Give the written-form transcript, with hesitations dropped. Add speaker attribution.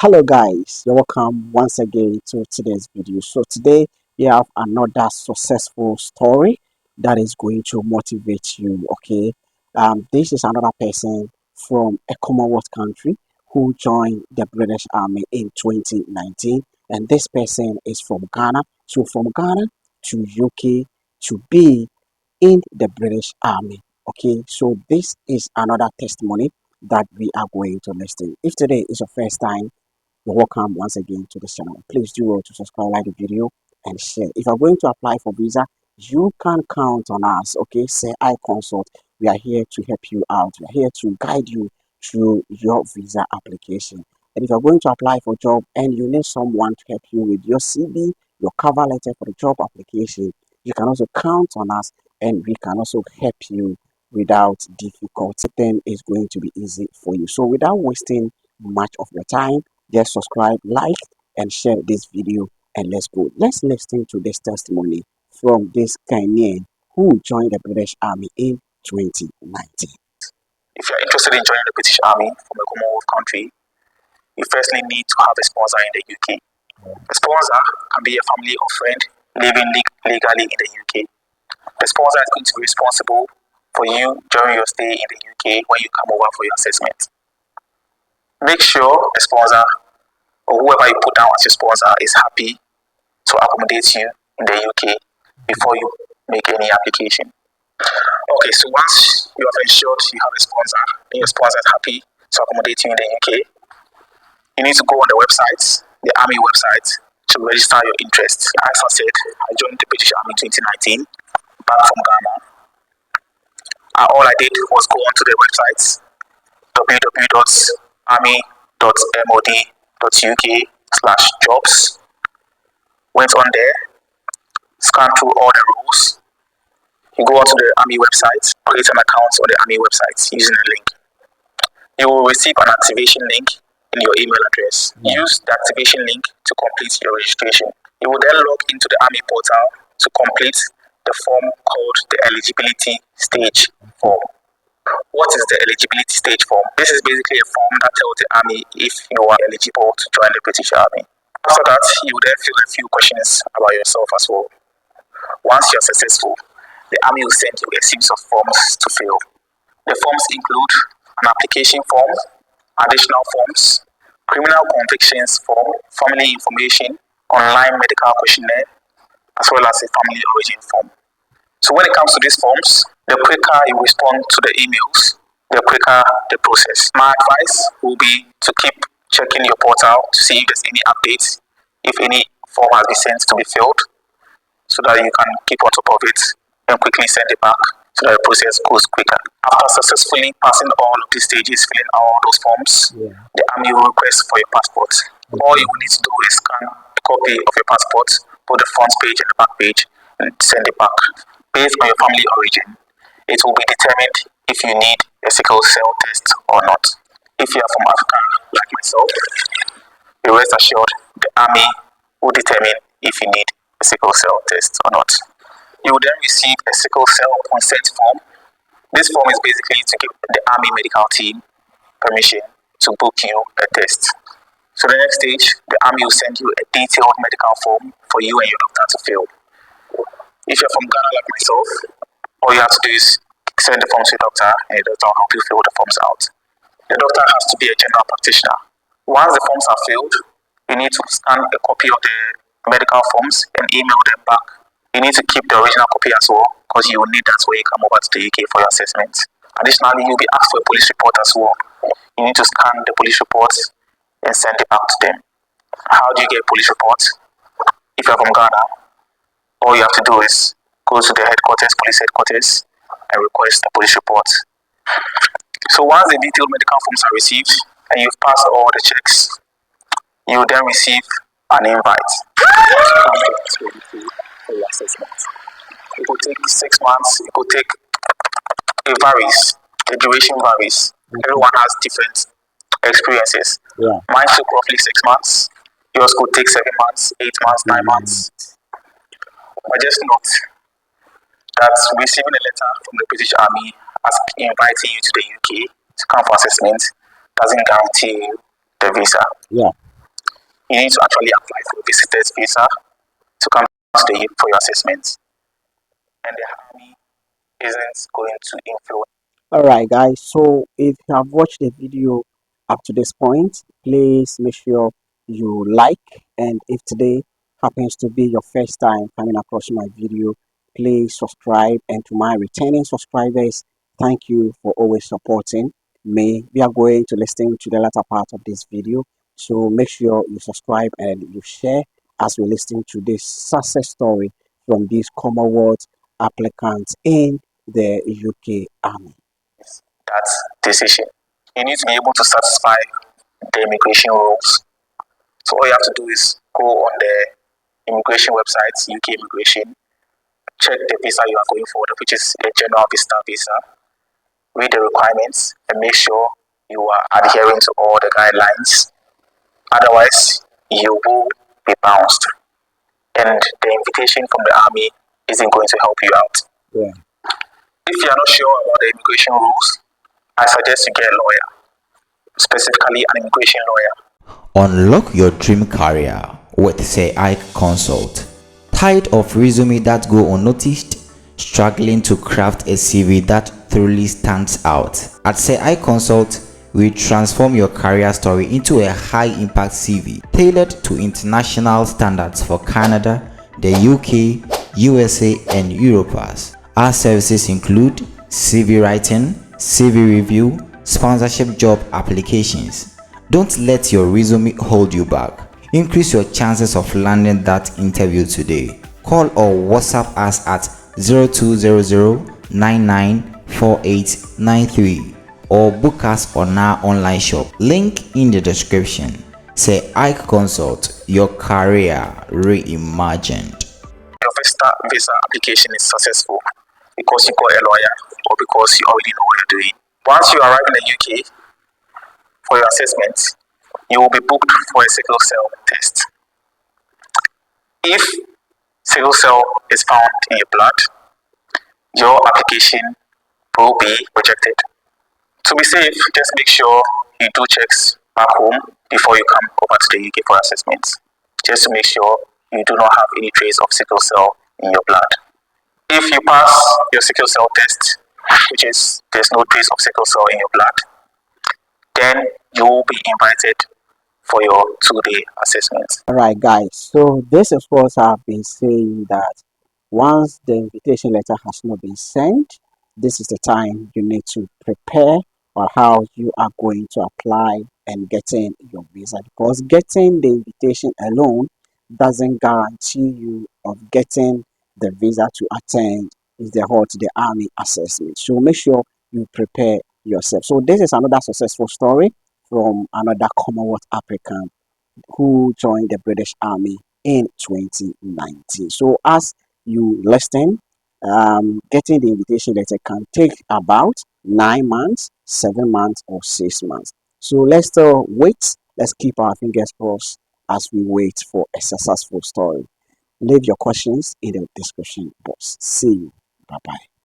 Speaker 1: Hello guys, you're welcome once again to today's video. So today we have another successful story that is going to motivate you. Okay, this is another person from a Commonwealth country who joined the British Army in 2019, and this person is from Ghana. So from Ghana to UK to be in the British Army. Okay, so this is another testimony that we are going to listen. If today is your first time, you're welcome once again to this channel. Please do well to subscribe, like the video, and share. If you're going to apply for visa, you can count on us. Okay, say I consult. We are here to help you out. We are here to guide you through your visa application. And if you're going to apply for a job and you need someone to help you with your CV, your cover letter for the job application, you can also count on us, and we can also help you without difficulty. Then it's going to be easy for you. So without wasting much of your time, just subscribe, like, and share this video, and let's go. Let's listen to this testimony from this Ghanaian who joined the British Army in 2019.
Speaker 2: If you're interested in joining the British Army from a Commonwealth country, you firstly need to have a sponsor in the UK. The sponsor can be a family or friend living legally in the UK. The sponsor is going to be responsible for you during your stay in the UK when you come over for your assessment. Make sure the sponsor or whoever you put down as your sponsor is happy to accommodate you in the UK before you make any application. Okay, so once you have ensured you have a sponsor and your sponsor is happy to accommodate you in the UK, you need to go on the website, the Army website, to register your interest. As I said, I joined the British Army in 2019, back from Ghana. All I did was go onto the website, www.army.mod.uk/jobs. Went on there, scanned through all the rules. You go onto the Army website, create an account on the Army website using a link. You will receive an activation link in your email address. Use the activation link to complete your registration. You will then log into the Army portal to complete the form called the eligibility stage form. What is the eligibility stage form? This is basically a form that tells the Army if you are eligible to join the British Army. After that, you will then fill a few questions about yourself as well. Once you're successful, the Army will send you a series of forms to fill. The forms include an application form, additional forms, criminal convictions form, family information, online medical questionnaire, as well as a family origin form. So when it comes to these forms, the quicker you respond to the emails, the quicker the process. My advice will be to keep checking your portal to see if there's any updates, if any form has been sent to be filled, so that you can keep on top of it and quickly send it back so that the process goes quicker. After successfully passing all of these stages, filling all those forms, the Army will request for your passport. All you will need to do is scan a copy of your passport, put the front page and the back page, and send it back. Based on your family origin, it will be determined if you need a sickle cell test or not. If you are from Africa, like myself, be rest assured the Army will determine if you need a sickle cell test or not. You will then receive a sickle cell consent form. This form is basically to give the Army medical team permission to book you a test. So the next stage, the Army will send you a detailed medical form for you and your doctor to fill. If you're from Ghana like myself, all you have to do is send the forms to your doctor and the doctor will help you fill the forms out. The doctor has to be a general practitioner. Once the forms are filled, you need to scan a copy of the medical forms and email them back. You need to keep the original copy as well, because you will need that when you come over to the UK for your assessment. Additionally, you'll be asked for a police report as well. You need to scan the police report and send it back to them. How do you get a police report? If you're from Ghana, all you have to do is go to the headquarters, police headquarters, and request a police report. So once the detailed medical forms are received and you've passed all the checks, you will then receive an invite for your assessment. It will take 6 months, it will take, it varies, the duration varies. Everyone has different experiences. Mine took roughly 6 months, yours could take 7 months, 8 months, 9 months. But just note that receiving a letter from the British Army inviting you to the UK to come for assessment doesn't guarantee you the visa. You need to actually apply for a visitor's visa to come to the UK for your assessments. And the Army isn't going to influence.
Speaker 1: All right, guys. So if you have watched the video up to this point, please make sure you like. And if today happens to be your first time coming across my video, please subscribe. And to my returning subscribers, thank you for always supporting me. We are going to listen to the latter part of this video. So make sure you subscribe and you share as we listen to this success story from these Commonwealth applicants in the UK Army.
Speaker 2: That decision. You need to be able to satisfy the immigration rules. So all you have to do is go on the immigration website, UK immigration, check the visa you are going for, which is a general visitor visa, read the requirements, and make sure you are adhering to all the guidelines. Otherwise, you will be bounced, and the invitation from the Army isn't going to help you out.
Speaker 1: Yeah.
Speaker 2: If you are not sure about the immigration rules, I suggest you get a lawyer, specifically an immigration lawyer.
Speaker 3: Unlock your dream career with Say Ike Consult. Tired of resume that go unnoticed? Struggling to craft a CV that truly stands out? At Say Ike Consult, we transform your career story into a high-impact CV tailored to international standards for Canada, the UK, USA, and Europe. Our services include CV writing, CV review, sponsorship job applications. Don't let your resume hold you back. Increase your chances of landing that interview today. Call or WhatsApp us at 0200-994893 or book us on our online shop. Link in the description. Say Ike Consult, your career reimagined.
Speaker 2: Your visa application is successful because you got a lawyer or because you already know what you're doing. Once you arrive in the UK for your assessment, you will be booked for a sickle cell test. If sickle cell is found in your blood, your application will be rejected. To be safe, just make sure you do checks back home before you come over to the UK for assessments, just to make sure you do not have any trace of sickle cell in your blood. If you pass your sickle cell test, which is there's no trace of sickle cell in your blood, then you will be invited for your 2-day assessment.
Speaker 1: All right, guys. So this is what I've been saying, that once the invitation letter has not been sent, this is the time you need to prepare on how you are going to apply and getting your visa, because getting the invitation alone doesn't guarantee you of getting the visa to attend the Army assessment. So make sure you prepare yourself. So this is another successful story from another Commonwealth applicant who joined the British Army in 2019. So as you listen, getting the invitation letter can take about 9 months, 7 months, or 6 months. So let's still wait. Let's keep our fingers crossed as we wait for a successful story. Leave your questions in the description box. See you. Bye bye.